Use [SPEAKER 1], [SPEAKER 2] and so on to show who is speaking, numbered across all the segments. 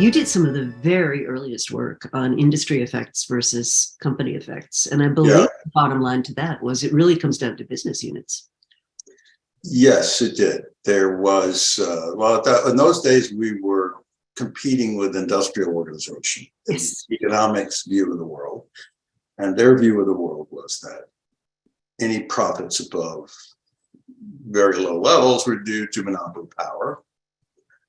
[SPEAKER 1] You did some of the very earliest work on industry effects versus company effects. And I believe the bottom line to that was it really comes down to business units.
[SPEAKER 2] Yes, it did. There was, in those days, we were competing with industrial organization,
[SPEAKER 1] Yes.
[SPEAKER 2] Economics' view of the world. And their view of the world was that any profits above very low levels were due to monopoly power.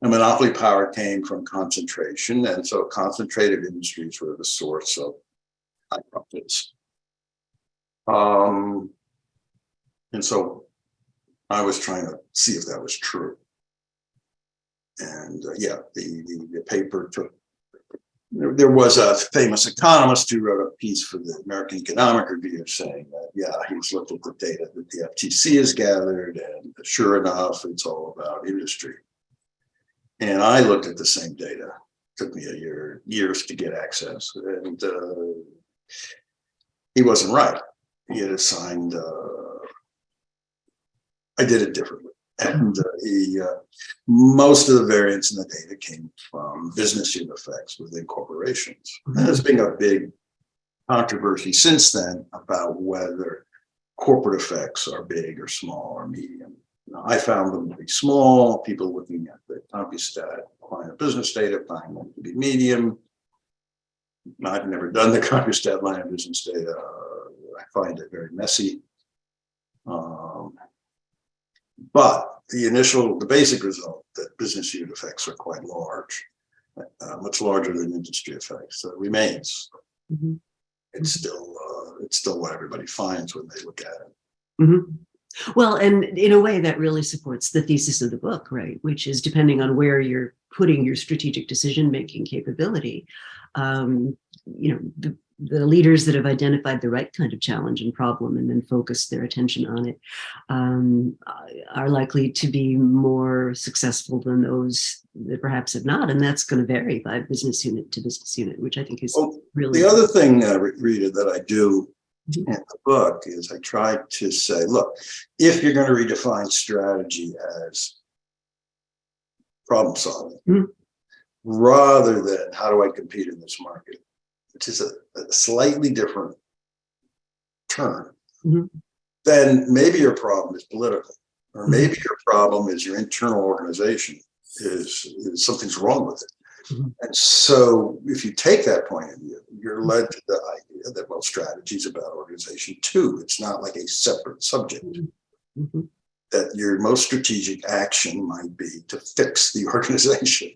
[SPEAKER 2] And monopoly power came from concentration. And so concentrated industries were the source of high profits. And so I was trying to see if that was true. And the paper took, there was a famous economist who wrote a piece for the American Economic Review saying that, he's looked at the data that the FTC has gathered, and sure enough, it's all about industry. And I looked at the same data. It took me years to get access. And he wasn't right. He had assigned, I did it differently. And most of the variance in the data came from business unit effects within corporations. And there's been a big controversy since then about whether corporate effects are big or small or medium. Now, I found them to be small. People looking at the CompuStat line of business data find them to be medium. I've never done the CompuStat line of business data. I find it very messy. But the basic result that business unit effects are quite large, much larger than industry effects, remains. Mm-hmm. It's still what everybody finds when they look at it.
[SPEAKER 1] Mm-hmm. Well, and in a way that really supports the thesis of the book, right? Which is depending on where you're putting your strategic decision-making capability, the leaders that have identified the right kind of challenge and problem and then focused their attention on it are likely to be more successful than those that perhaps have not. And that's going to vary by business unit to business unit, which I think is really...
[SPEAKER 2] The other thing, Rita, that I do in the book is I try to say, look, if you're going to redefine strategy as problem solving, rather than how do I compete in this market, which is a slightly different term, then maybe your problem is political, or maybe your problem is your internal organization is something's wrong with it. And so if you take that point of view, you're led to the idea that, well, strategy is about organization too. It's not like a separate subject. That your most strategic action might be to fix the organization.